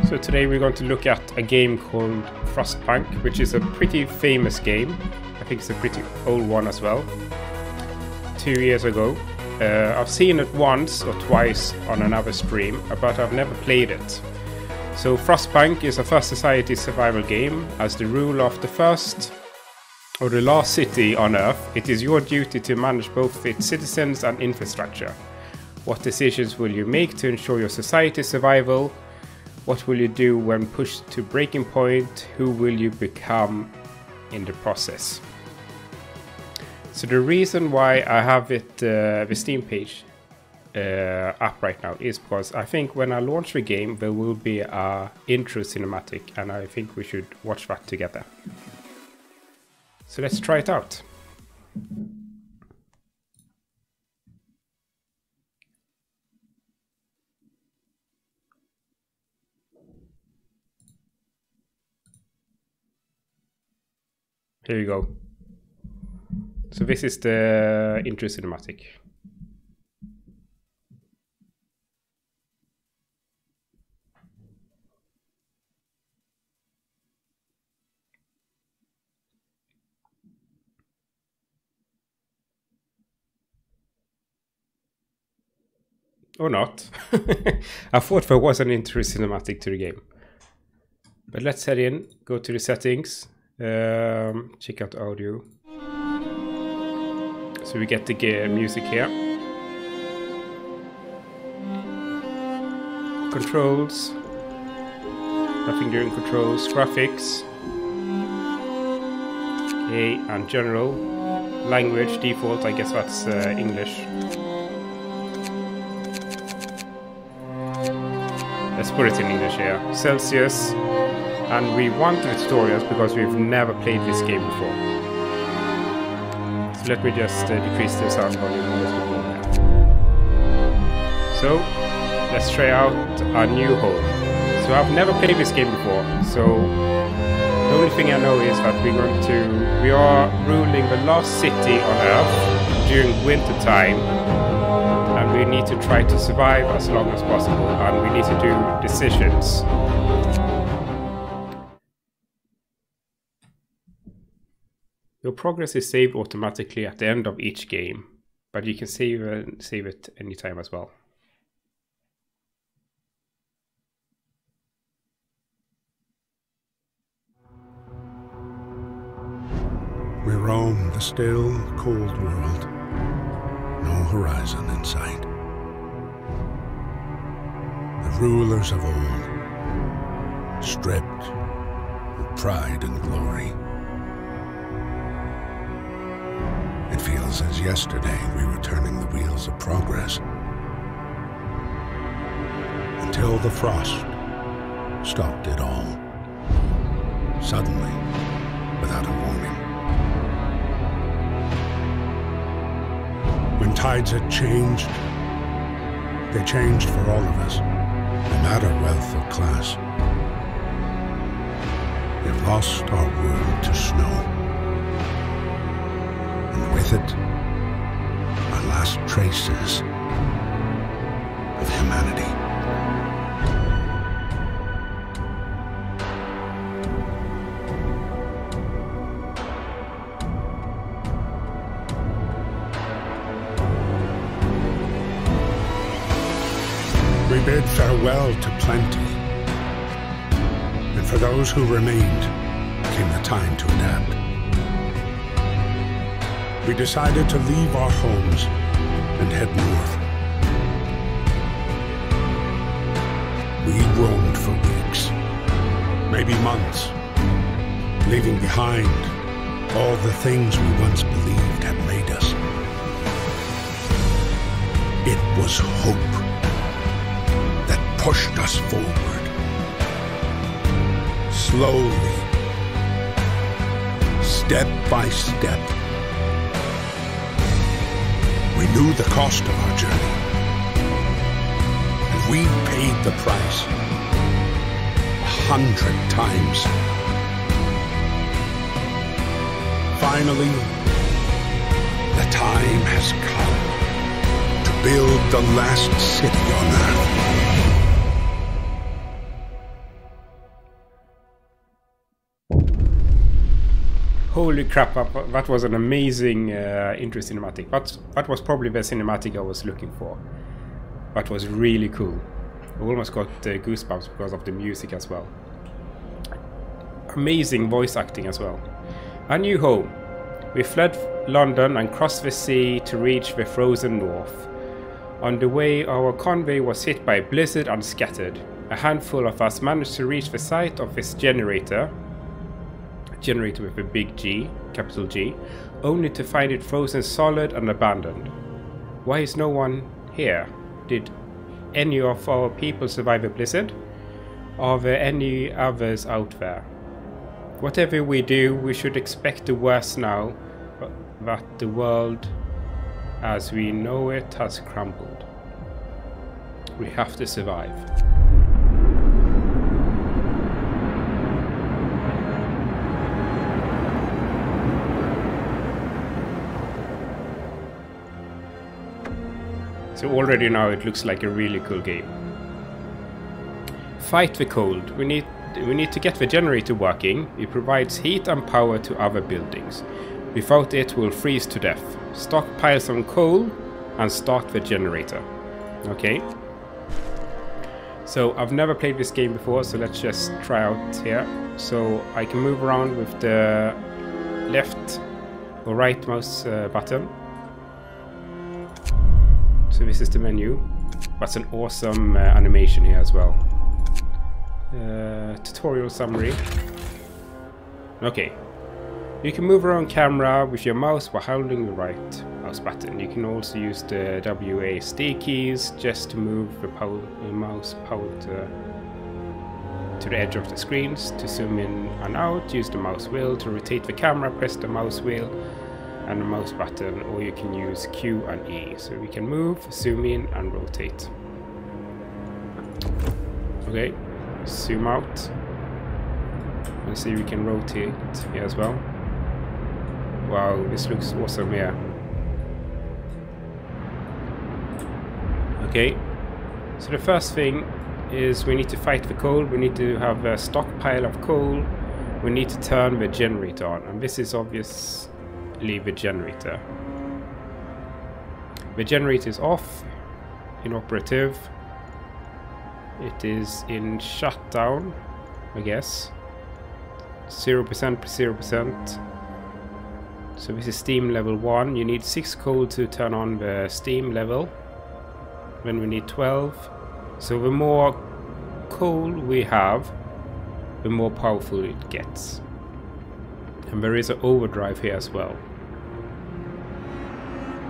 So today we're going to look at a game called Frostpunk, which is a pretty famous game. I think it's a pretty old one as well. 2 years ago. I've seen it once or twice on another stream, but I've never played it. So Frostpunk is a first society survival game. As the rule of the first or the last city on Earth, it is your duty to manage both its citizens and infrastructure. What decisions will you make to ensure your society's survival? What will you do when pushed to breaking point? Who will you become in the process? So the reason why I have it, the Steam page up right now is because I think when I launch the game there will be a intro cinematic, and I think we should watch that together. So let's try it out. Here you go. So this is the intro cinematic. Or not. I thought there was an intro cinematic to the game. But let's head in, go to the settings, check out audio. So we get the music here. Controls. Nothing during controls. Graphics. Okay, and general. Language, default, I guess that's English. Let's put it in English here. Celsius. And we want the tutorials because we've never played this game before. So let me just decrease the sound volume a little bit more there. So let's try out a new home. So I've never played this game before. So the only thing I know is that we are ruling the last city on Earth during winter time. And we need to try to survive as long as possible, and we need to do decisions. Your progress is saved automatically at the end of each game, but you can save it anytime as well. We roam the still, cold world. No horizon in sight. The rulers of old, stripped of pride and glory. It feels as yesterday we were turning the wheels of progress. Until the frost stopped it all. Suddenly, without a warning. When tides had changed, they changed for all of us, no matter wealth or class. We've lost our world to snow, and with it, our last traces of humanity. We bid farewell to plenty, and for those who remained came the time to adapt. We decided to leave our homes and head north. We roamed for weeks, maybe months, leaving behind all the things we once believed had made us. It was hope pushed us forward, slowly, step by step. We knew the cost of our journey, and we paid the price 100 times. Finally, the time has come to build the last city on Earth. Holy crap, that was an amazing intro cinematic. That was probably the cinematic I was looking for. That was really cool. I almost got goosebumps because of the music as well. Amazing voice acting as well. A new home. We fled London and crossed the sea to reach the frozen north. On the way, our convoy was hit by a blizzard and scattered. A handful of us managed to reach the site of this generator with a big G, capital G, only to find it frozen solid and abandoned. Why is no one here? Did any of our people survive the blizzard? Are there any others out there? Whatever we do, we should expect the worst now, that the world as we know it has crumbled. We have to survive. So already now it looks like a really cool game. Fight the cold. We need to get the generator working. It provides heat and power to other buildings. Without it, we'll freeze to death. Stockpile some coal and start the generator. Okay. So I've never played this game before, so let's just try out here. So I can move around with the left or right mouse button. So this is the menu. That's an awesome animation here as well. Tutorial summary. Okay. You can move around camera with your mouse while holding the right mouse button. You can also use the WASD keys just to move the mouse power to the edge of the screens. To zoom in and out, use the mouse wheel. To rotate the camera, press the mouse wheel and the mouse button, or you can use Q and E. So we can move, zoom in and rotate. Okay, zoom out. And see we can rotate here as well. Wow, this looks awesome here. Okay, so the first thing is we need to fight the cold. We need to have a stockpile of coal. We need to turn the generator on, and this is obviously the generator. The generator is off, inoperative. It is in shutdown, I guess. 0%, 0%. So this is steam level 1. You need 6 coal to turn on the steam level. Then we need 12. So the more coal we have, the more powerful it gets. And there is an overdrive here as well.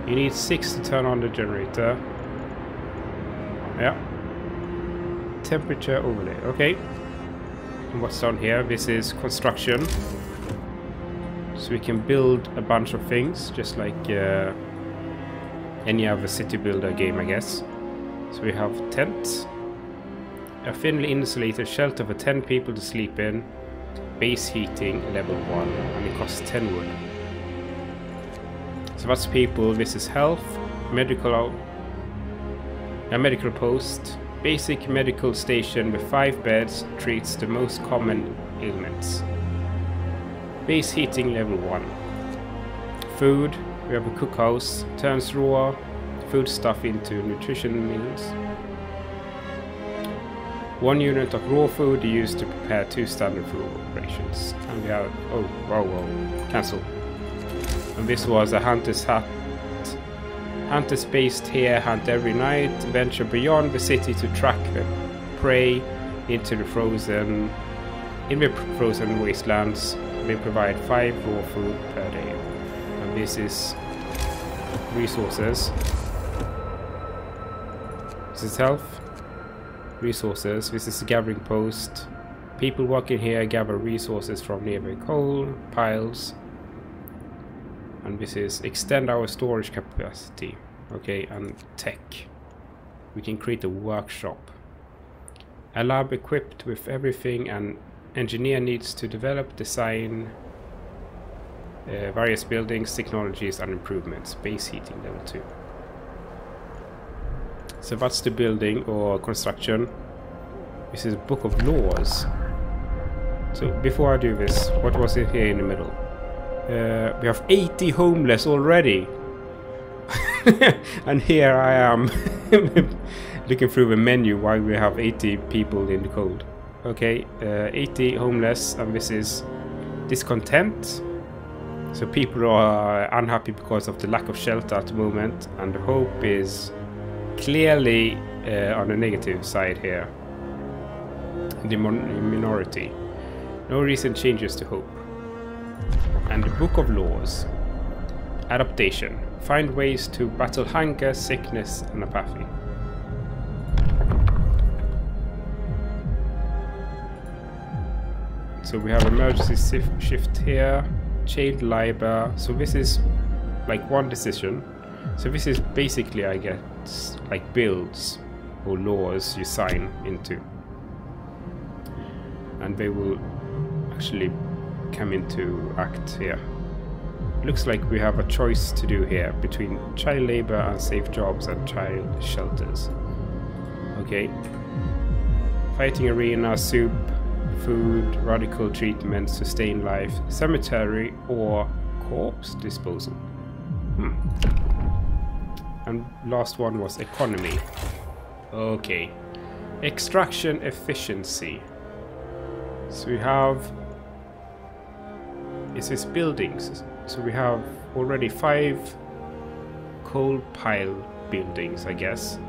You need 6 to turn on the generator. Yeah. Temperature overlay. Okay. And what's down here? This is construction. So we can build a bunch of things, just like any other city builder game, I guess. So we have tents. A thinly insulated shelter for 10 people to sleep in. Base heating level 1, and it costs 10 wood. So that's people. This is health, medical post, basic medical station with 5 beds, treats the most common ailments. Base heating level 1. Food, we have a cookhouse, turns raw food stuff into nutrition meals. 1 unit of raw food used to prepare 2 standard food operations. And we have, oh, whoa, cancel. And this was a hunter's hut. Hunters based here hunt every night, venture beyond the city to track the prey into the frozen wastelands. They provide 5 raw food per day. And this is resources. This is health. Resources. This is a gathering post. People working here gather resources from nearby coal piles. And this is extend our storage capacity. Okay, and tech. We can create a workshop. A lab equipped with everything an engineer needs to develop, design various buildings, technologies and improvements. Base heating level 2. So that's the building or construction. This is a book of laws. So before I do this, what was it here in the middle? We have 80 homeless already. And here I am looking through the menu while we have 80 people in the cold. Okay, 80 homeless, and this is discontent. So people are unhappy because of the lack of shelter at the moment, and the hope is clearly on the negative side here. The minority. No recent changes to hope. And the Book of Laws. Adaptation. Find ways to battle hunger, sickness, and apathy. So we have emergency shift here. Child labor. So this is like one decision. So this is basically, I guess, like bills or laws you sign into. And they will actually come into act here. Looks like we have a choice to do here between child labor and safe jobs and child shelters. Okay. Fighting arena, soup, food, radical treatment, sustain life, cemetery, or corpse disposal. And last one was economy. Okay. Extraction efficiency. So we have... Is this buildings? So we have already 5 coal pile buildings, I guess.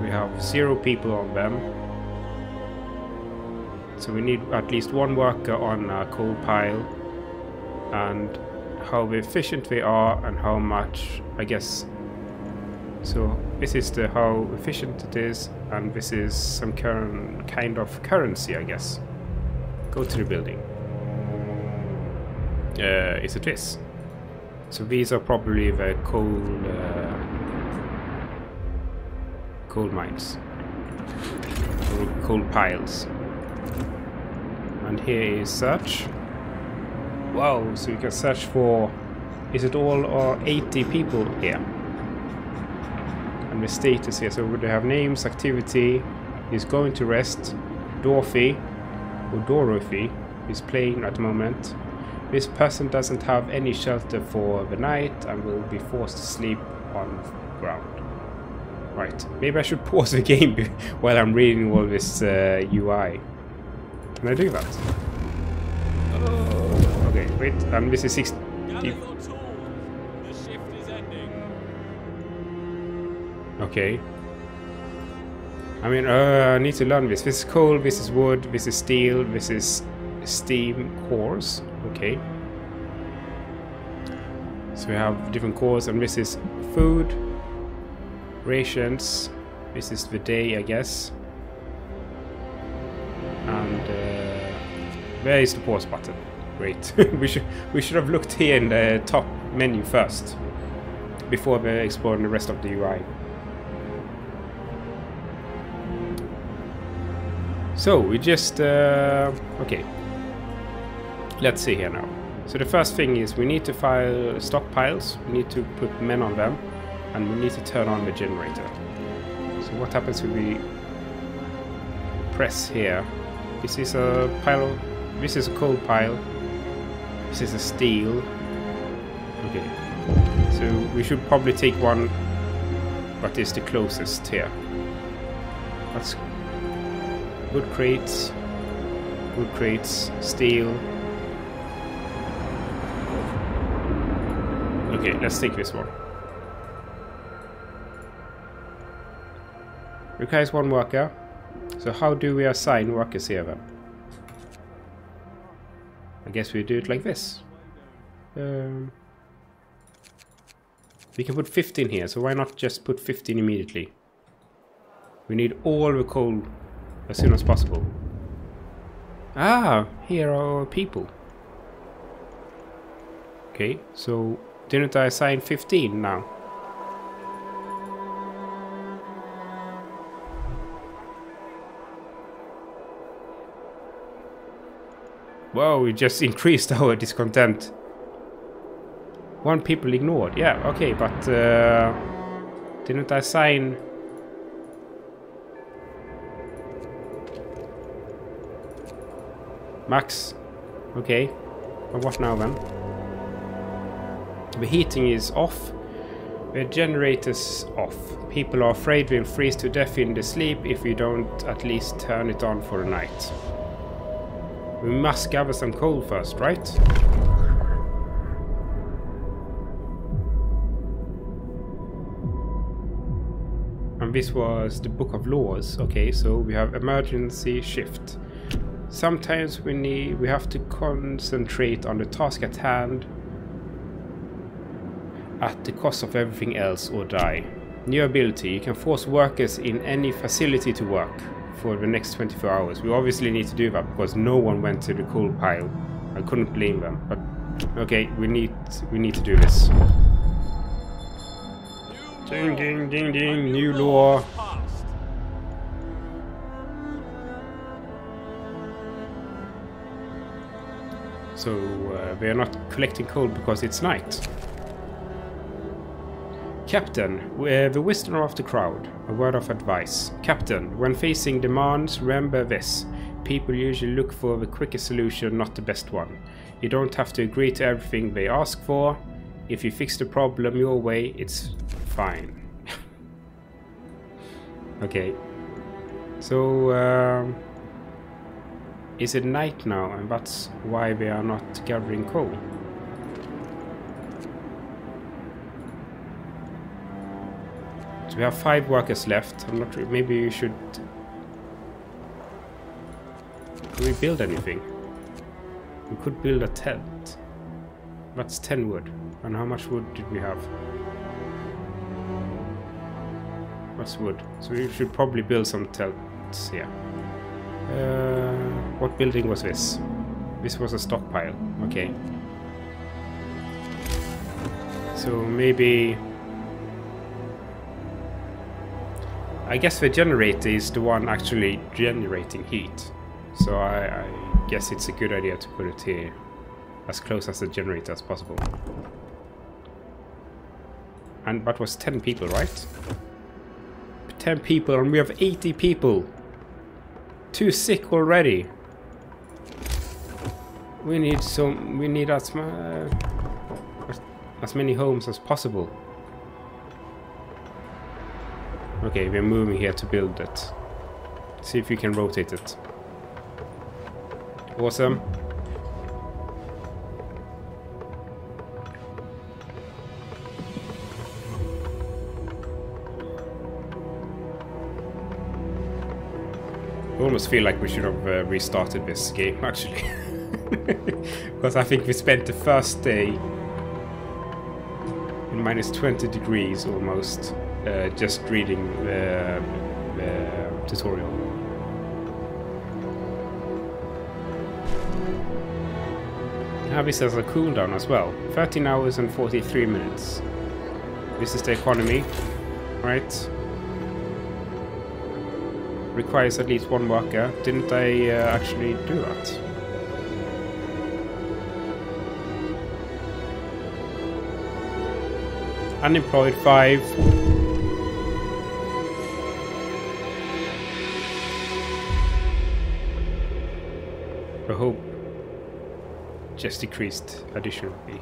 We have 0 people on them. So we need at least 1 worker on a coal pile. And how efficient they are and how much, I guess. So this is the how efficient it is, and this is some kind of currency, I guess. Go to the building. Is it this? So these are probably the coal mines, or coal piles. And here is search. Wow! So you can search for. Is it all or 80 people here? And the status here. So they have names, activity. Is going to rest. Dorothy is playing at the moment. This person doesn't have any shelter for the night and will be forced to sleep on the ground. Right, maybe I should pause the game while I'm reading all this UI. Can I do that? Oh, okay, wait, this is 60. Okay. I mean, I need to learn this. This is coal, this is wood, this is steel, this is steam cores. Okay. So we have different cores, and this is food, rations. This is the day, I guess. And where is the pause button? Great. we should have looked here in the top menu first before we exploring the rest of the UI. So we just okay. Let's see here now. So the first thing is we need to file stockpiles. We need to put men on them, and we need to turn on the generator. So what happens if we press here? This is a pile. This is a coal pile. This is a steel. Okay. So we should probably take one what is the closest here. That's wood crates, steel. Okay, let's take this one. Requires 1 worker. So how do we assign workers here then? I guess we do it like this. We can put 15 here, so why not just put 15 immediately? We need all the coal as soon as possible. Ah, here are people. Okay, so didn't I assign 15 now? Whoa, we just increased our discontent. 1 people ignored. Yeah, okay, but didn't I assign... Max. Okay. But what now then? The heating is off. The generator's off. People are afraid we'll freeze to death in the sleep if we don't at least turn it on for a night. We must gather some coal first, right? And this was the Book of Laws. Okay, so we have emergency shift. Sometimes we have to concentrate on the task at hand at the cost of everything else or die. New ability. You can force workers in any facility to work for the next 24 hours. We obviously need to do that because no one went to the coal pile. I couldn't blame them, but okay, we need to do this. Ding ding ding ding, new law. So we are not collecting coal because it's night. Captain, the wisdom of the crowd. A word of advice. Captain, when facing demands, remember this. People usually look for the quickest solution, not the best one. You don't have to agree to everything they ask for. If you fix the problem your way, it's fine. Okay. So, is it night now, and that's why we are not gathering coal? So we have 5 workers left. I'm not. Maybe you should. Can we build anything? We could build a tent. That's 10 wood. And how much wood did we have? What's wood? So we should probably build some tents here. What building was this? This was a stockpile. Okay. So maybe... I guess the generator is the one actually generating heat. So I guess it's a good idea to put it here as close as the generator as possible. And that was 10 people, right? 10 people, and we have 80 people. Too sick already. We need as many homes as possible. Okay, we're moving here to build it. See if we can rotate it. Awesome. I almost feel like we should have restarted this game, actually. Because I think we spent the first day in minus 20 degrees almost, just reading the tutorial. Now this has a cooldown as well. 13 hours and 43 minutes. This is the economy, right? Requires at least 1 worker. Didn't I actually do that? Unemployed 5. I hope just decreased additionally.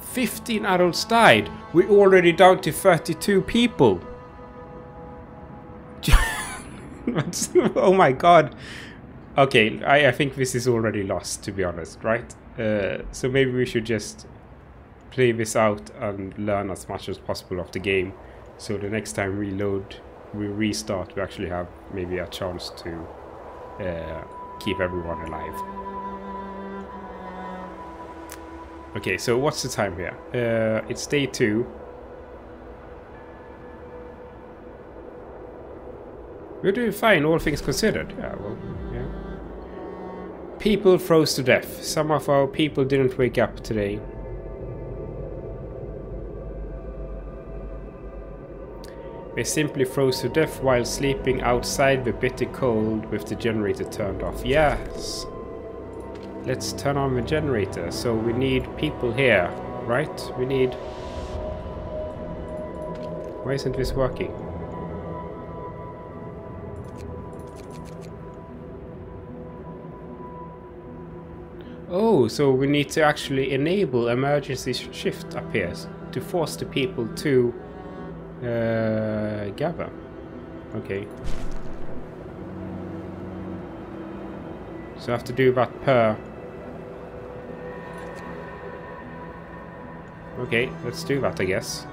15 adults died. We're already down to 32 people. Oh my god. Okay, I think this is already lost, to be honest, right? So maybe we should just play this out and learn as much as possible of the game. So the next time we restart, we actually have maybe a chance to keep everyone alive. Okay, so what's the time here? It's day 2. We're doing fine, all things considered. Yeah, well, yeah. People froze to death. Some of our people didn't wake up today. They simply froze to death while sleeping outside the bitter cold with the generator turned off. Yes. Let's turn on the generator. So we need people here, right? We need... Why isn't this working? Oh, so we need to actually enable emergency shift appears to force the people to gather. Okay. So I have to do that per... Okay, let's do that, I guess.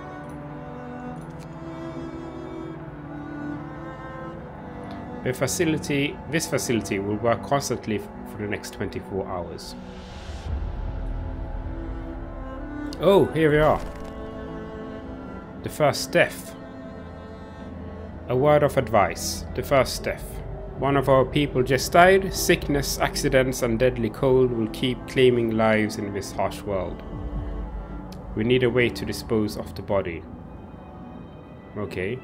This facility will work constantly for the next 24 hours. Oh, here we are. The first death. A word of advice. The first death. One of our people just died. Sickness, accidents and deadly cold will keep claiming lives in this harsh world. We need a way to dispose of the body. Okay.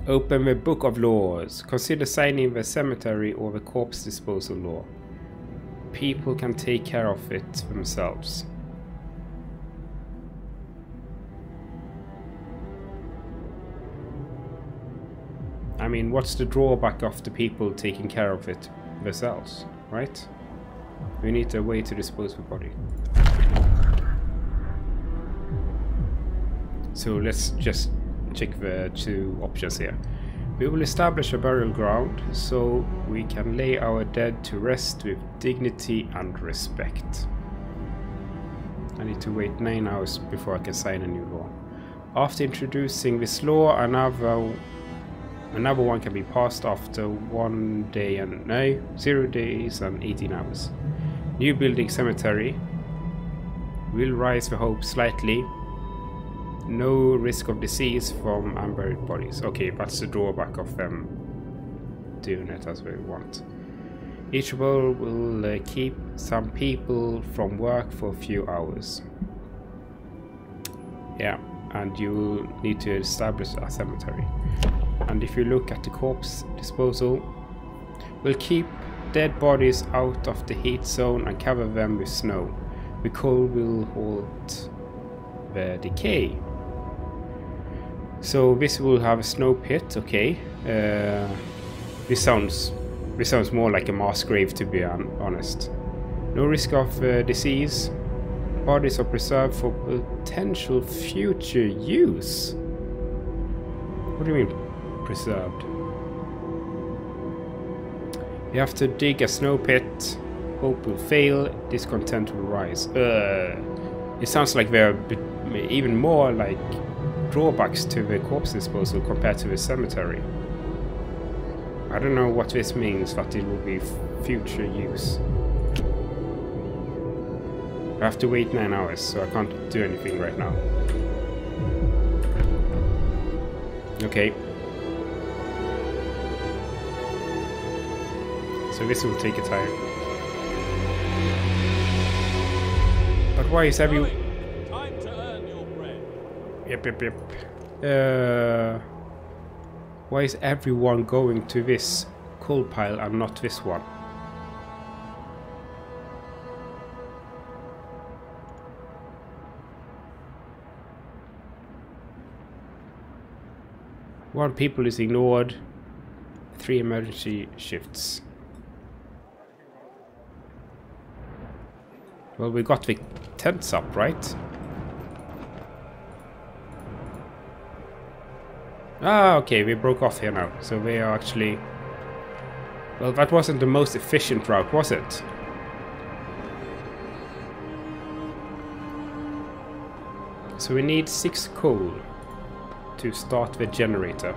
Open the Book of Laws. Consider signing the cemetery or the corpse disposal law. People can take care of it themselves. I mean, what's the drawback of the people taking care of it themselves, right? We need a way to dispose of the body. So let's just check the two options here. We will establish a burial ground so we can lay our dead to rest with dignity and respect. I need to wait 9 hours before I can sign a new law. After introducing this law, another one can be passed after 1 day and 0 days and 18 hours. New building cemetery will raise the hope slightly. No risk of disease from unburied bodies. Okay, that's the drawback of them doing it as we want. Each world will keep some people from work for a few hours. Yeah, and you will need to establish a cemetery. And if you look at the corpse disposal, we'll keep dead bodies out of the heat zone and cover them with snow. The cold will halt the decay. So this will have a snow pit, okay. This sounds more like a mass grave, to be honest. No risk of disease. Bodies are preserved for potential future use. What do you mean, preserved? You have to dig a snow pit. Hope will fail. Discontent will rise. It sounds like there are even more like drawbacks to the corpse disposal compared to the cemetery. I don't know what this means, that it will be future use. I have to wait 9 hours, so I can't do anything right now. Okay. So this will take a time. But why is everyone... Time to earn your bread. Yep. Why is everyone going to this coal pile and not this one? One people is ignored. 3 emergency shifts. Well, we got the tents up, right? Ah, okay, we broke off here now. So we are actually... Well, that wasn't the most efficient route, was it? So we need 6 coal to start the generator.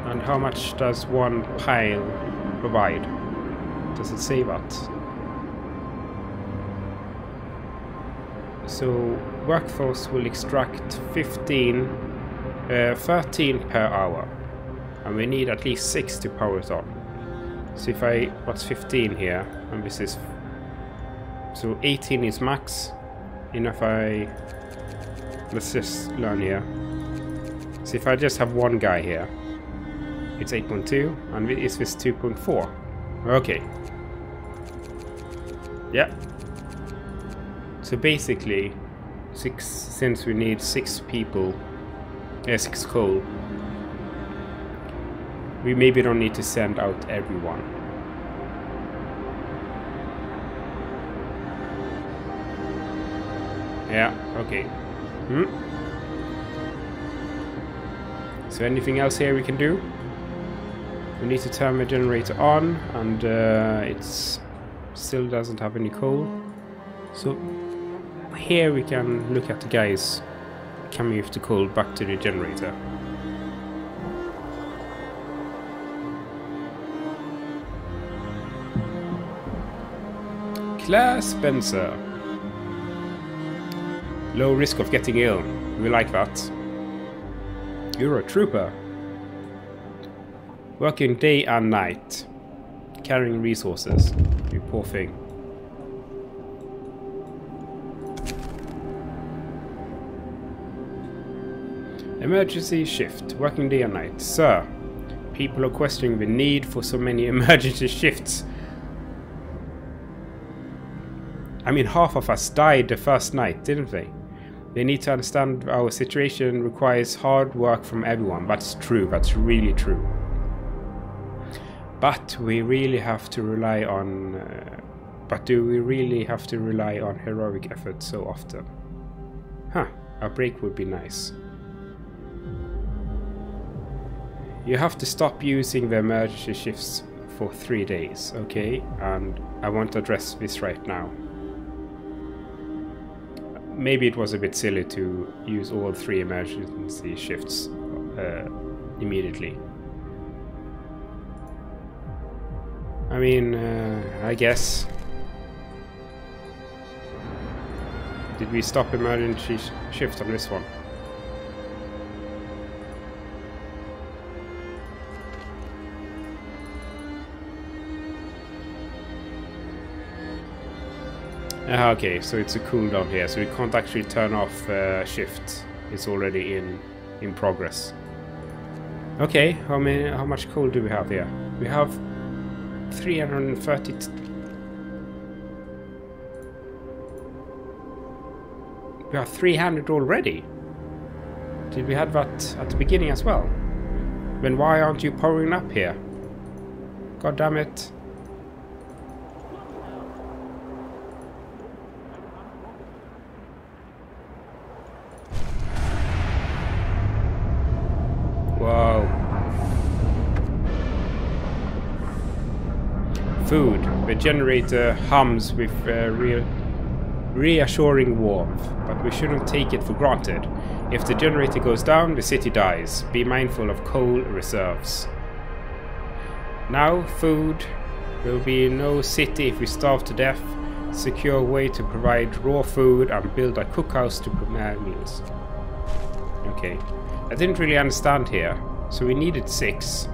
And how much does one pile provide? Does it say that? So workforce will extract 13 per hour, and we need at least 6 to power it on. So if I, what's 15 here, and this is, so 18 is max. Enough. Let's just learn here. So if I just have one guy here, it's 8.2, and is this 2.4? Okay. Yeah. So basically, 6, since we need 6 people, 6 coal, We maybe don't need to send out everyone. Yeah, okay. So anything else here we can do? We need to turn the generator on, and it still doesn't have any coal. So here we can look at the guys coming with the coal back to the generator. Claire Spencer. Low risk of getting ill. We like that. You're a trooper. Working day and night. Carrying resources. You poor thing. Emergency shift. Working day and night. Sir, people are questioning the need for so many emergency shifts. I mean, half of us died the first night, didn't they? They need to understand our situation requires hard work from everyone. That's true. That's really true. But we really have to rely on... but do we really have to rely on heroic effort so often? Huh. A break would be nice. You have to stop using the emergency shifts for 3 days, okay? And I want to address this right now. Maybe it was a bit silly to use all 3 emergency shifts immediately. I mean, I guess. Did we stop emergency shift on this one? Okay, so it's a cooldown here, so we can't actually turn off shift. It's already in progress. Okay, how much coal do we have here? We have 330. We have 300 already. Did we have that at the beginning as well? Then why aren't you powering up here? God damn it. Wow. Food. The generator hums with reassuring warmth, but we shouldn't take it for granted. If the generator goes down, the city dies. Be mindful of coal reserves. Now, food. There will be no city if we starve to death. Secure a way to provide raw food and build a cookhouse to prepare meals. Okay. I didn't really understand here. So we needed 6.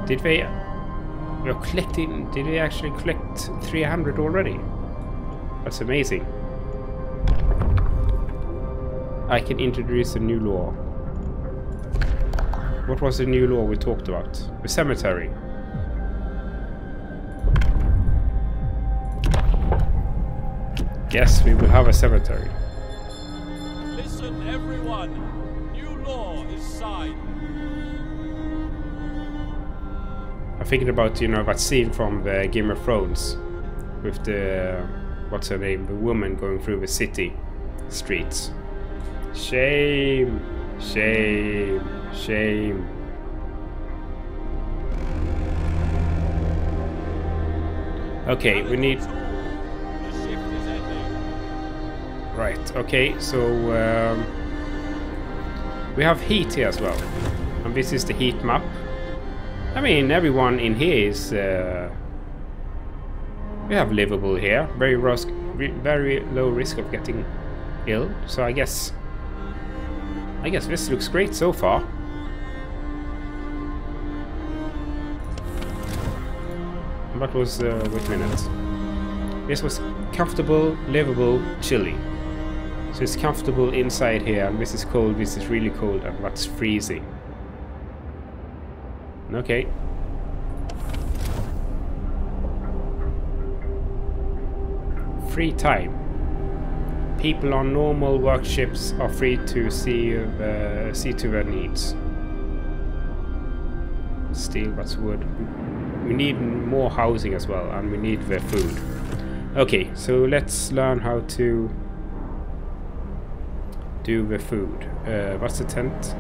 Did we... We're collecting... Did we actually collect 300 already? That's amazing. I can introduce a new law. What was the new law we talked about? The cemetery. Yes, we will have a cemetery. Listen, everyone. New law is signed. I'm thinking about, you know, that scene from the Game of Thrones with the... what's her name? The woman going through the city streets. Shame. Shame. Shame. Okay, we need... The shift is ending. Right, okay, so... we have heat here as well. And this is the heat map. I mean, everyone in here is... we have livable here. Very low risk of getting ill. So I guess this looks great so far. What was wait a minute. This was comfortable, livable, chilly. So it's comfortable inside here, and this is cold, this is really cold, and that's freezing. Okay. Free time. People on normal work ships are free to see to their needs. steel, that's wood. We need more housing as well, and we need the food. Okay, so let's learn how to do the food. What's the tent?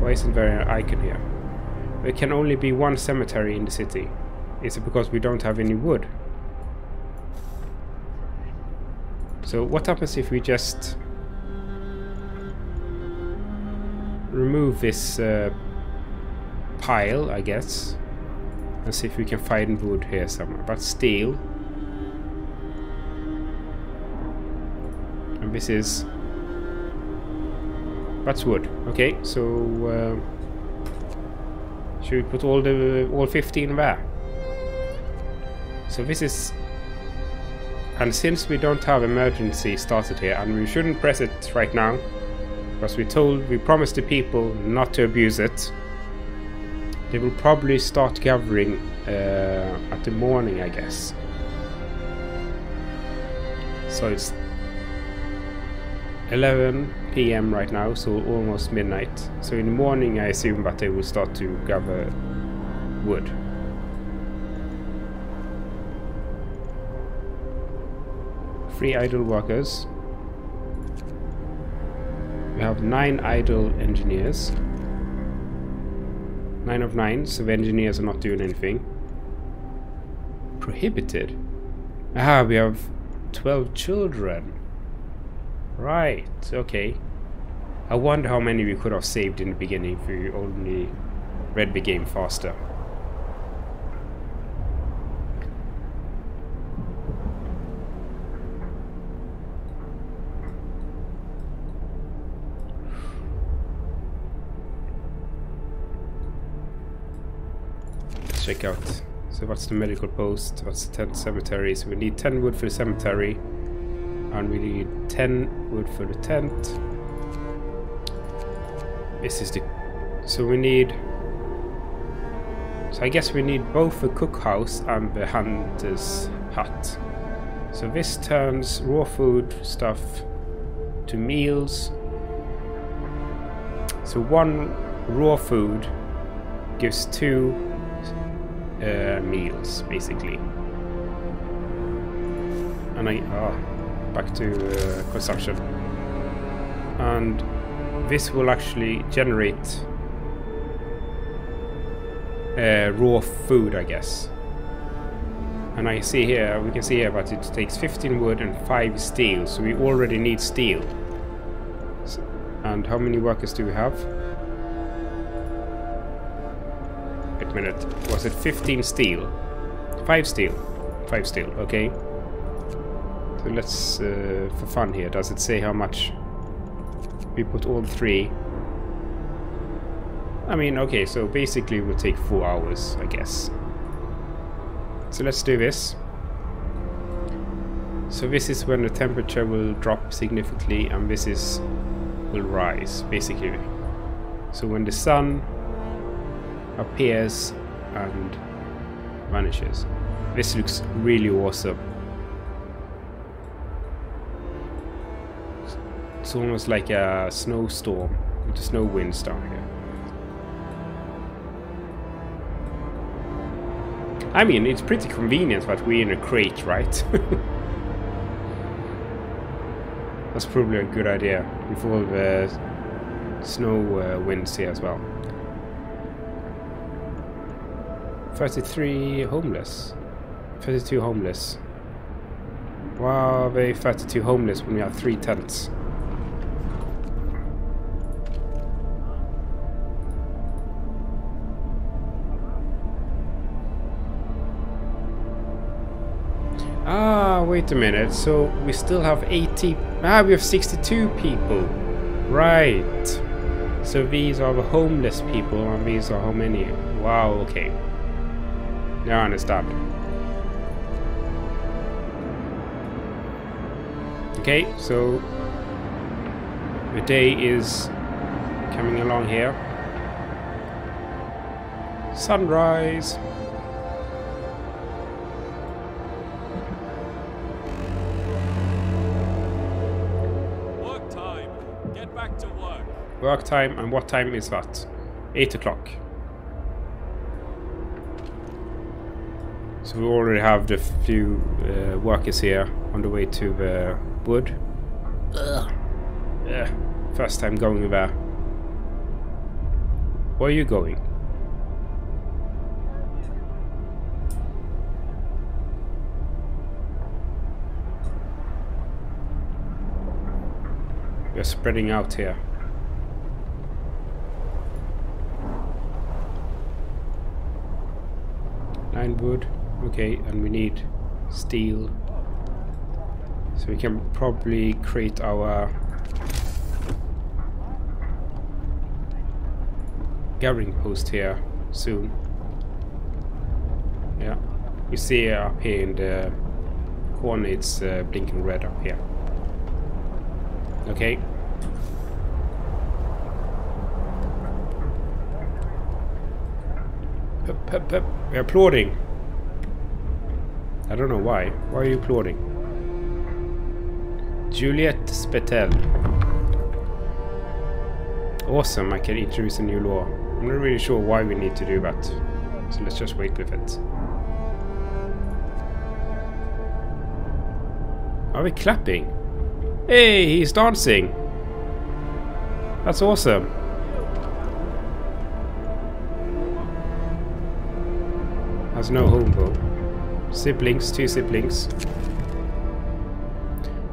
Why isn't there an icon here? There can only be one cemetery in the city. Is it because we don't have any wood? So what happens if we just remove this pile, I guess, and see if we can find wood here somewhere. But steel. And this is... that's wood. Okay, so should we put all 15 there? So this is... and since we don't have emergency started here, and we shouldn't press it right now, because we promised the people not to abuse it, they will probably start gathering at the morning, I guess. So it's 11 PM right now, so almost midnight. So in the morning I assume that they will start to gather wood. Three idle workers. We have 9 idle engineers. 9 of 9, so the engineers are not doing anything. Prohibited. Ah, we have 12 children. Right, okay. I wonder how many we could have saved in the beginning if we only read the game faster. Let's check out. So what's the medical post? What's the tent cemetery? So we need 10 wood for the cemetery. And we need 10 wood for the tent. This is the... so we need... so I guess we need both the cookhouse and the hunter's hut. So this turns raw food stuff to meals. So 1 raw food gives 2 meals, basically. And back to consumption. And this will actually generate raw food, I guess. And I see here, we can see here that it takes 15 wood and 5 steel, so we already need steel. And how many workers do we have? Wait a minute, was it 15 steel? 5 steel. 5 steel, okay. So let's, for fun here, does it say how much? We put all 3. I mean, okay, so basically it will take 4 hours, I guess. So let's do this. So this is when the temperature will drop significantly, and this will rise, basically. So when the sun appears and vanishes. This looks really awesome. It's almost like a snowstorm with the snow winds down here. I mean, it's pretty convenient that we're in a crate, right? That's probably a good idea with all the snow winds here as well. 33 homeless. 32 homeless. Wow, they 32 homeless when we have 3 tents. Ah, wait a minute. So we still have 80. Ah, we have 62 people. Right. So these are the homeless people, and these are how many? Wow, okay. Now I understand. Okay, so the day is coming along here. Sunrise. Work time. Get back to work. Work time, and what time is that? 8 o'clock. So we already have the few workers here on the way to the wood. Yeah, first time going there. Where are you going? We're spreading out here. Nine wood. Okay, and we need steel. So we can probably create our gathering post here soon. Yeah, you see up here in the corner it's blinking red up here. Okay. We're applauding. I don't know why. Why are you applauding? Juliet Spetel. Awesome, I can introduce a new law. I'm not really sure why we need to do that. So let's just wait with it. Are we clapping? Hey, he's dancing. That's awesome. Has no home though. Siblings, 2 siblings.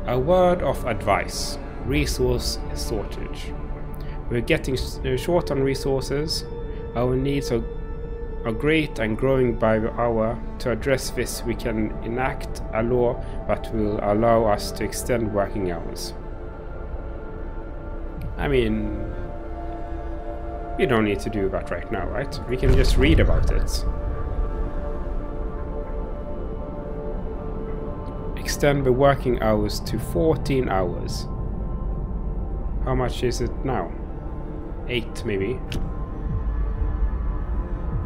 A word of advice. Resource shortage. We're getting short on resources. Our needs are great and growing by the hour. To address this, we can enact a law that will allow us to extend working hours. I mean, we don't need to do that right now, right? We can just read about it. Extend the working hours to 14 hours. How much is it now? 8 maybe?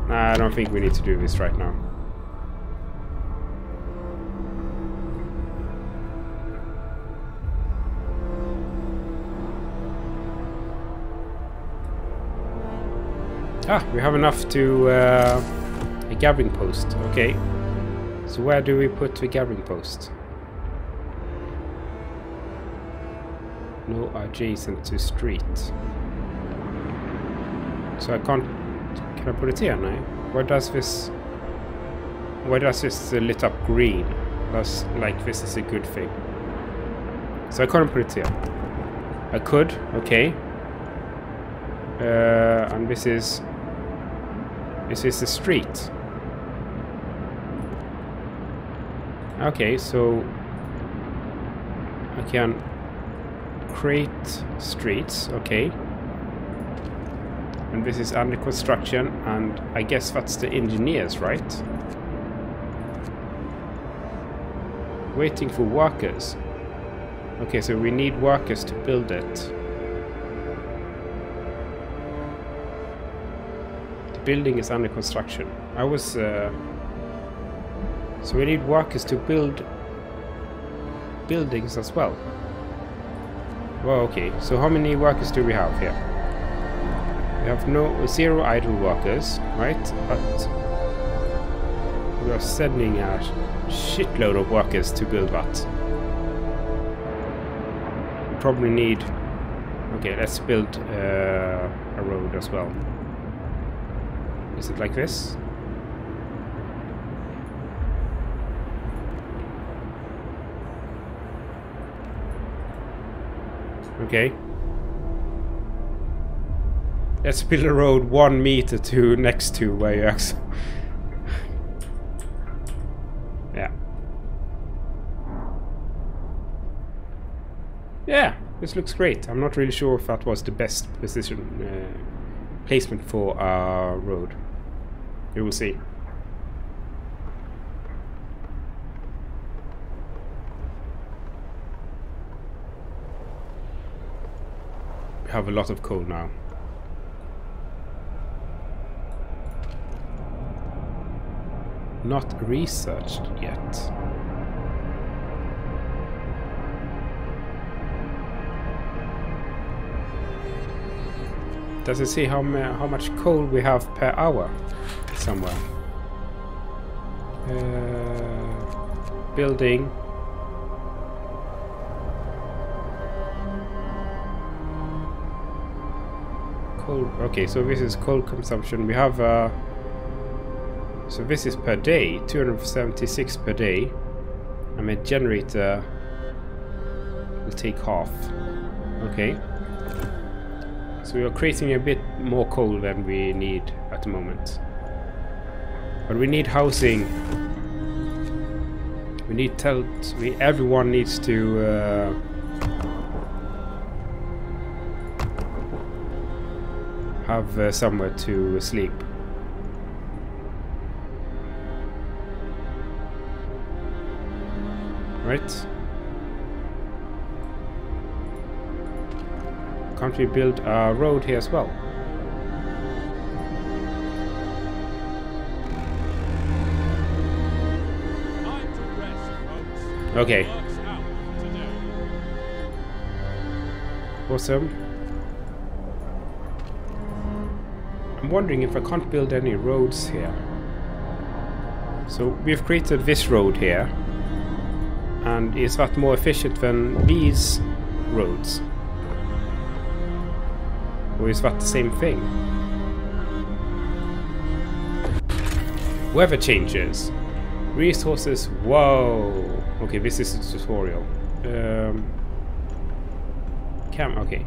Nah, I don't think we need to do this right now. Ah, we have enough to a gathering post. Okay. So where do we put the gathering post? No adjacent to street. So I can't. Can I put it here now? Why does this lit up green? That's like this is a good thing. So I can't put it here. I could, okay. And this is the street. Okay, so I can create streets, okay. And this is under construction, and I guess that's the engineers, right? Waiting for workers. Okay, so we need workers to build it. The building is under construction. I was... So we need workers to build buildings as well. Well, okay, so how many workers do we have here? We have 0 idle workers, right? But we are sending a shitload of workers to build that. We probably need... Okay, let's build a road as well. Is it like this? Okay. Let's build a road 1 meter to next to where you actually... Yeah. Yeah, this looks great. I'm not really sure if that was the best position placement for our road. We will see. We have a lot of coal now. Not researched yet. Does it say how much coal we have per hour somewhere? Building. Coal. Okay, so this is coal consumption. We have so this is per day, 276 per day. And my generator will take half. Okay. So we are creating a bit more coal than we need at the moment. But we need housing. We need tents. Everyone needs to have somewhere to sleep. Right? Can't we build a road here as well? Time to rest, folks. Okay. Work's out today. Awesome. I'm wondering if I can't build any roads here. So we've created this road here. And is that more efficient than these roads? Or is that the same thing? Weather changes. Resources. Whoa. Okay, this is a tutorial. Okay.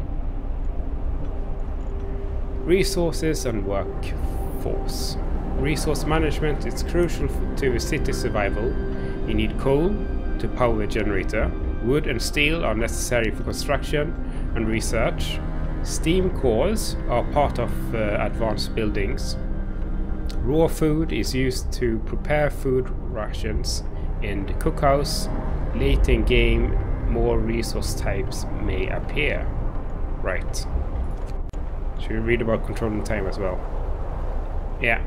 Resources and workforce. Resource management is crucial to the city's survival. You need coal to power the generator. Wood and steel are necessary for construction and research. Steam cores are part of advanced buildings. Raw food is used to prepare food rations in the cookhouse. Late in game, more resource types may appear. Right. Should we read about controlling time as well? Yeah.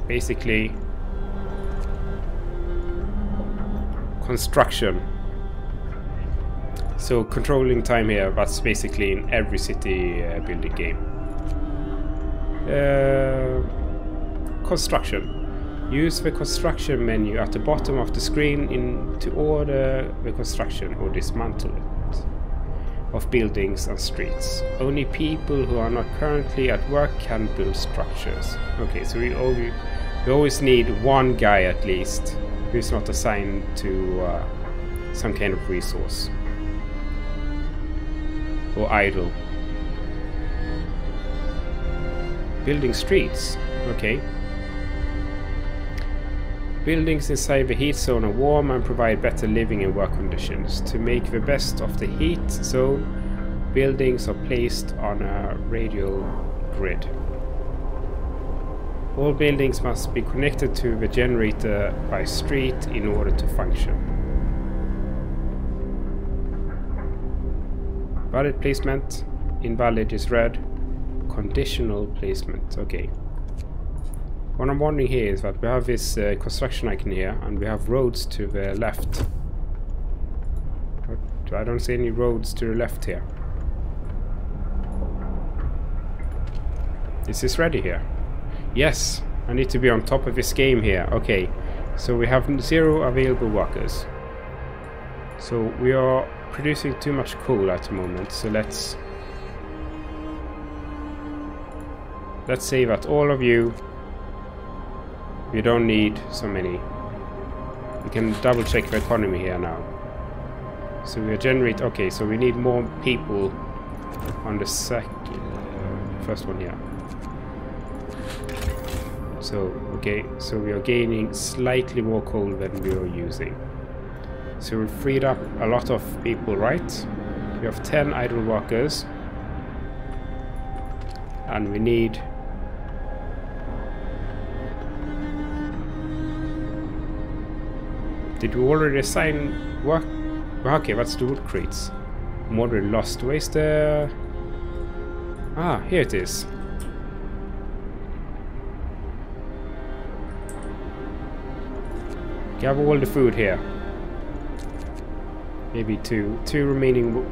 Basically, construction. So controlling time here, that's basically in every city building game. Construction. Use the construction menu at the bottom of the screen to order the construction or dismantle it of buildings and streets. Only people who are not currently at work can build structures. Okay, so we always need one guy at least who's not assigned to some kind of resource. Or idle. Building streets. Okay. Buildings inside the heat zone are warm and provide better living and work conditions. To make the best of the heat zone, buildings are placed on a radial grid. All buildings must be connected to the generator by street in order to function. Valid placement. Invalid is red. Conditional placement. Okay. What I'm wondering here is that we have this construction icon here and we have roads to the left. But I don't see any roads to the left here. Is this ready here? Yes, I need to be on top of this game here. Okay, so we have 0 available workers. So we are producing too much coal at the moment, so let's say that all of you, we don't need so many. We can double check the economy here now. So we generate, okay, so we need more people on the first one here. So, okay, so we are gaining slightly more coal than we are using. So we freed up a lot of people, right? We have 10 idle workers. And we need... Did we already assign work? Okay, that's the wood crates. Modern lost. Where's the... Ah, here it is. We have all the food here. Maybe two remaining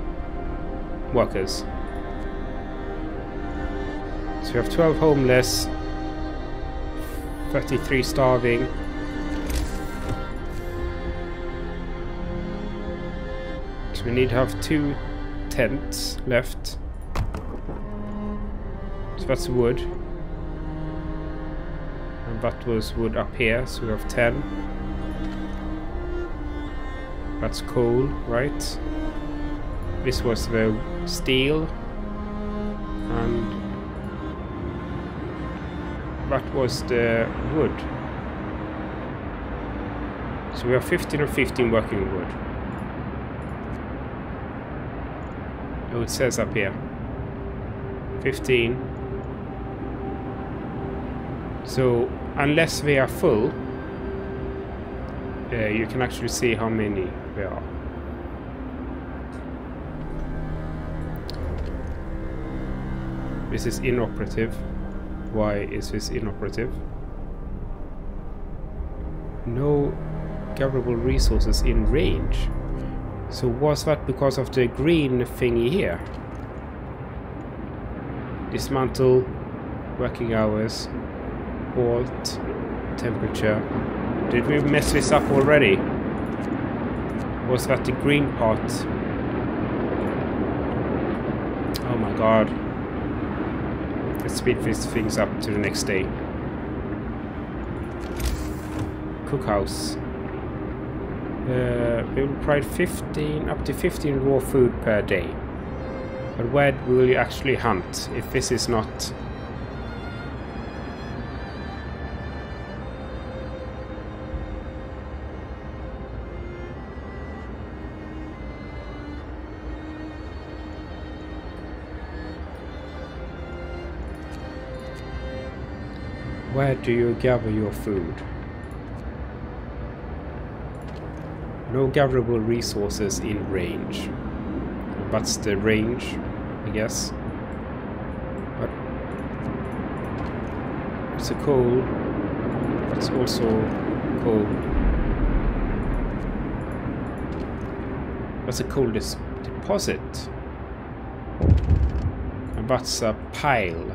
workers. So we have 12 homeless, 33 starving, Right, we need to have 2 tents left. So that's wood. And that was wood up here, so we have 10. That's coal, right? This was the steel. And that was the wood. So we have 15 or 15 working wood. Oh, it says up here 15. So unless they are full, you can actually see how many there are. This is inoperative. Why is this inoperative? No gatherable resources in range. So was that because of the green thingy here? Dismantle, working hours, halt, temperature. Did we mess this up already? Was that the green part? Oh my god. Let's speed these things up to the next day. Cookhouse. We will provide 15, up to 15 raw food per day. But where will you actually hunt if this is not... Where do you gather your food? No gatherable resources in range. That's the range, I guess. But it's a coal. That's also coal. That's a coal deposit. And that's a pile.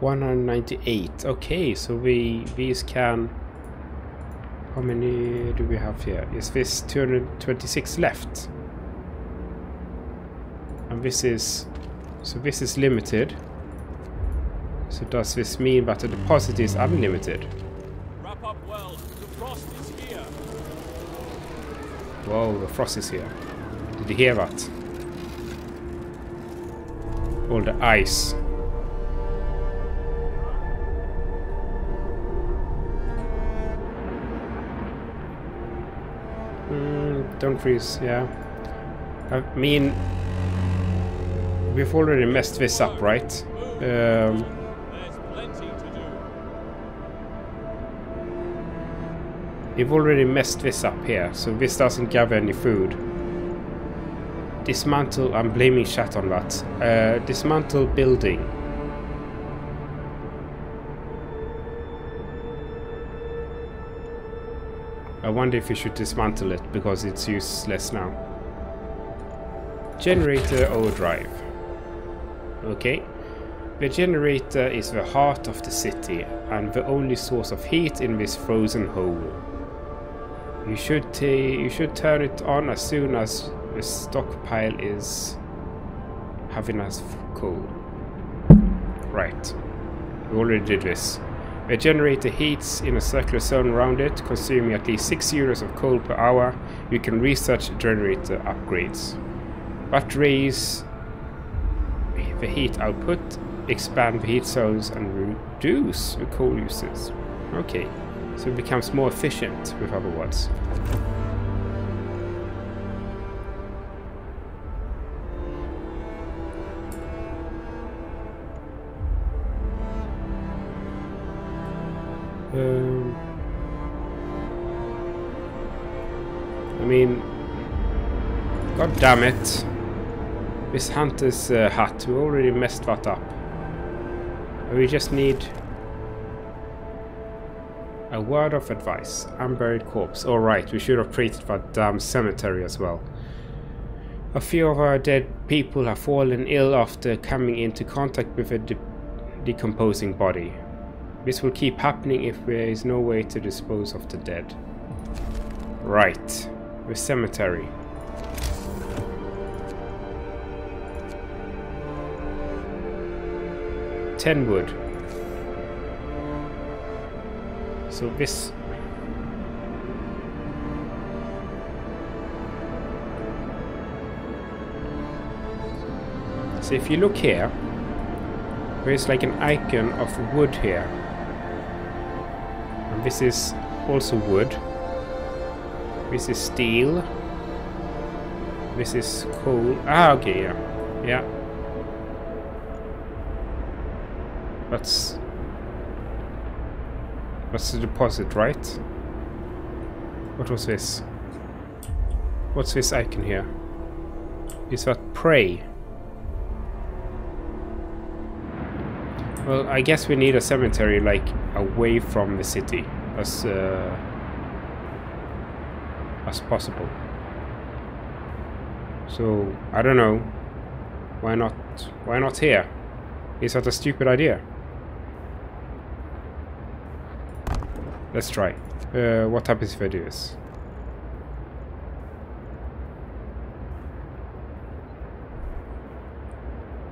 $198. Okay, so these can... How many do we have here? Is this 226 left? And this is... So this is limited. So does this mean that the deposit is unlimited? Wrap up well. The frost is here. Whoa, the frost is here. Did you hear that? All the ice. Don't freeze, yeah. I mean, we've already messed this up, right? There's plenty to do. We've already messed this up here, so this doesn't gather any food. Dismantle, I'm blaming chat on that. Dismantle building. I wonder if we should dismantle it because it's useless now. Generator overdrive. Okay. The generator is the heart of the city and the only source of heat in this frozen hole. You should turn it on as soon as the stockpile is having enough coal. Right. We already did this. The generator heats in a circular zone around it, consuming at least 6 units of coal per hour. You can research generator upgrades. But raise the heat output, expand the heat zones, and reduce the coal uses. Okay, so it becomes more efficient, with other words. I mean, god damn it. This hunter's hut, we already messed that up. We just need a word of advice. Unburied corpse. Alright, we should have treated that damn cemetery as well. A few of our dead people have fallen ill after coming into contact with a decomposing body. This will keep happening if there is no way to dispose of the dead. Right. The cemetery. Ten wood. So this... So if you look here, there is like an icon of wood here. And this is also wood. This is steel. This is coal. Ah, okay, yeah. Yeah. That's the deposit, right? What was this? What's this icon here? Is that prey? Well, I guess we need a cemetery like away from the city as possible. So I don't know. Why not? Why not here? Is that a stupid idea? Let's try. What happens if I do this?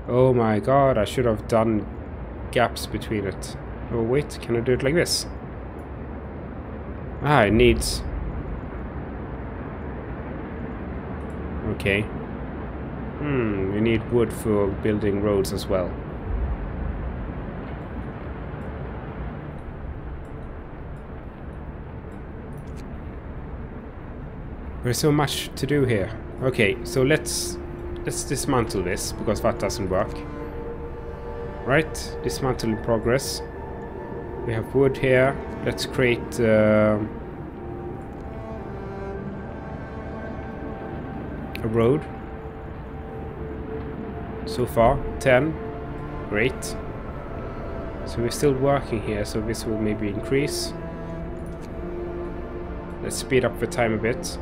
Oh my god! I should have done gaps between it. Oh wait, can I do it like this? Ah, it needs... Okay. We need wood for building roads as well. There's so much to do here. Okay, so let's dismantle this, because that doesn't work. Right, dismantle in progress. We have wood here. Let's create a road. So far, 10. Great. So we're still working here, so this will maybe increase. Let's speed up the time a bit.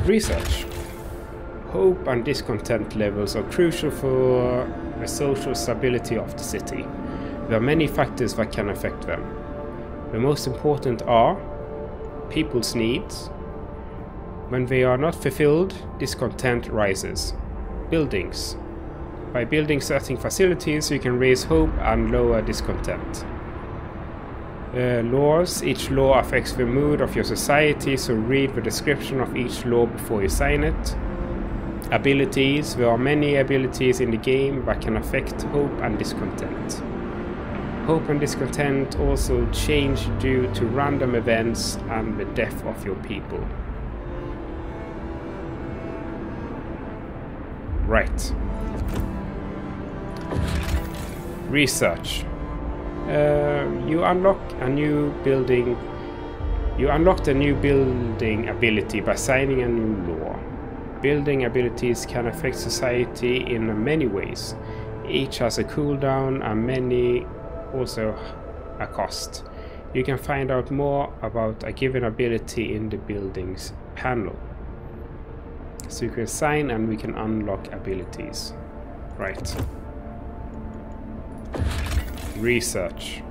Research. Hope and discontent levels are crucial for the social stability of the city. There are many factors that can affect them. The most important are people's needs. When they are not fulfilled, discontent rises. Buildings. By building certain facilities, you can raise hope and lower discontent. Laws. Each law affects the mood of your society, so read the description of each law before you sign it. Abilities. There are many abilities in the game that can affect hope and discontent. Hope and discontent also change due to random events and the death of your people. Right. Research. You unlocked a new building ability by signing a new law. Building abilities can affect society in many ways. Each has a cooldown and many also a cost. You can find out more about a given ability in the buildings panel. So you can sign and we can unlock abilities. Right. Research.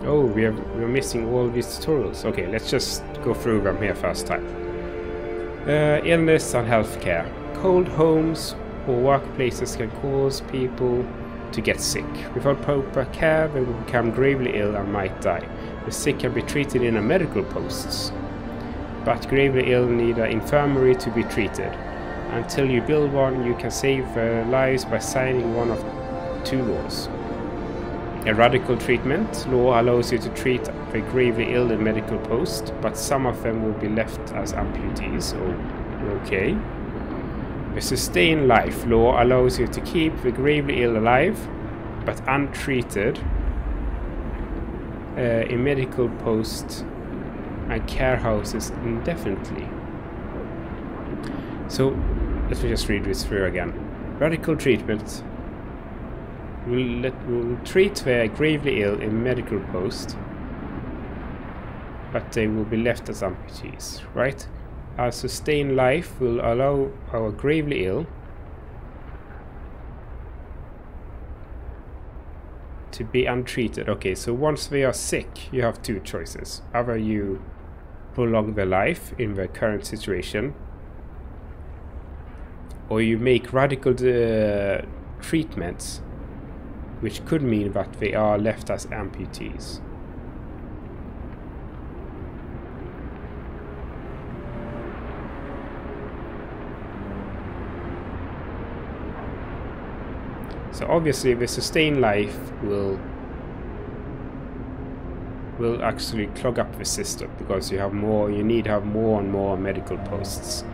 Oh, we're missing all these tutorials. Okay, let's just go through them here first time. Illness and healthcare. Cold homes or workplaces can cause people to get sick. Without proper care, they will become gravely ill and might die. The sick can be treated in a medical posts, but gravely ill need an infirmary to be treated. Until you build one, you can save lives by signing one of two laws. A radical treatment law allows you to treat the gravely ill in medical post, but some of them will be left as amputees. Oh, okay. A sustain life law allows you to keep the gravely ill alive, but untreated in medical posts and care houses indefinitely. So Let me just read this through again. Radical treatment will treat the gravely ill in medical post, but they will be left as amputees, right? Our sustained life will allow our gravely ill to be untreated. Okay, so once they are sick, you have two choices. Either you prolong their life in their current situation, or you make radical treatments, which could mean that they are left as amputees. So obviously the sustained life will actually clog up the system, because you need to have more and more medical posts.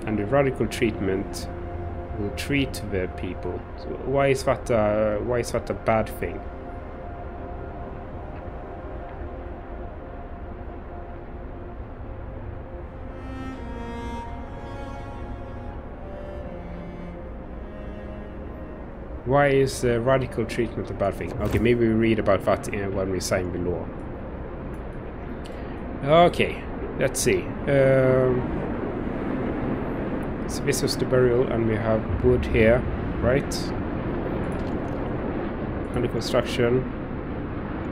And the radical treatment will treat the people. So why is that a bad thing? Why is radical treatment a bad thing? Okay, maybe we read about that when we sign the law. Okay, let's see. So this was the burial, and we have wood here, right? Under construction.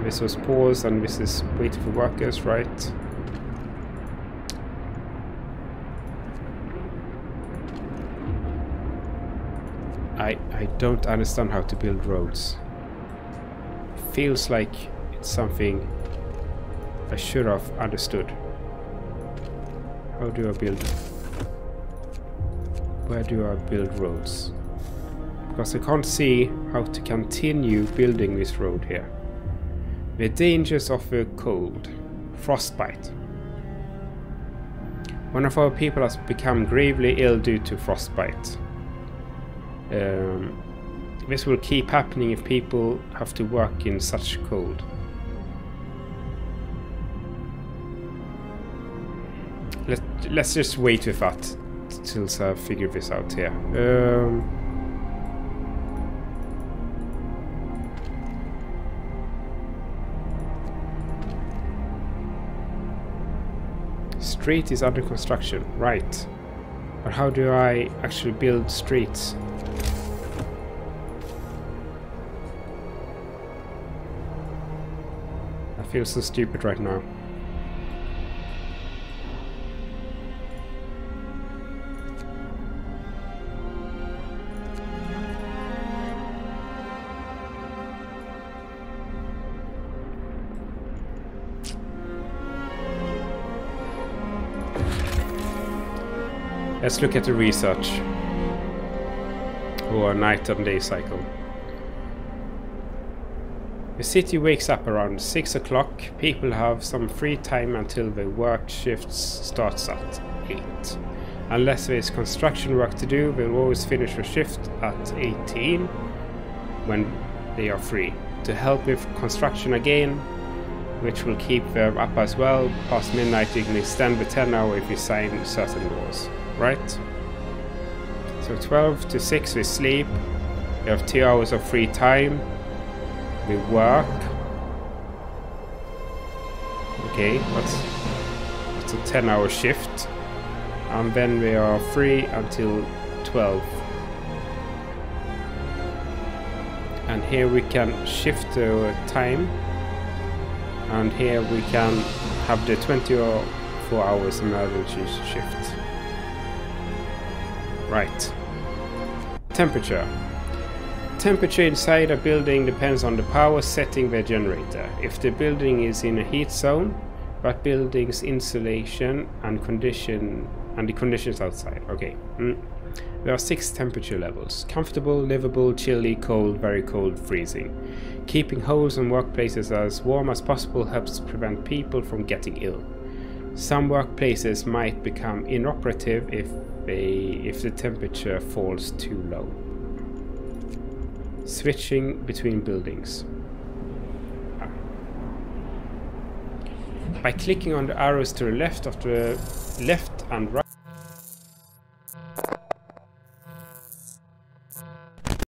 This was pause, and this is waiting for workers, right? I don't understand how to build roads. It feels like it's something I should have understood. How do I build? Where do I build roads? Because I can't see how to continue building this road here. The dangers of the cold. Frostbite. One of our people has become gravely ill due to frostbite. This will keep happening if people have to work in such cold. Let's just wait with that till I figure this out here. Street is under construction, right? But how do I actually build streets? I feel so stupid right now. Let's look at the research, or night and day cycle. The city wakes up around 6 o'clock. People have some free time until the work shifts starts at 8. Unless there is construction work to do, they'll always finish a shift at 18 when they are free. To help with construction again, which will keep them up as well, past midnight you can extend the 10 hour if you sign certain laws. Right? So 12 to 6 we sleep. We have 2 hours of free time. We work. Okay, that's a 10-hour shift. And then we are free until 12. And here we can shift the time. And here we can have the 24 hours emergency shift. Right. Temperature. Temperature inside a building depends on the power setting the generator. If the building is in a heat zone, that building's insulation and the conditions outside. Okay. There are 6 temperature levels. Comfortable, livable, chilly, cold, very cold, freezing. Keeping homes and workplaces as warm as possible helps prevent people from getting ill. Some workplaces might become inoperative if the temperature falls too low. Switching between buildings. By clicking on the arrows to the left and right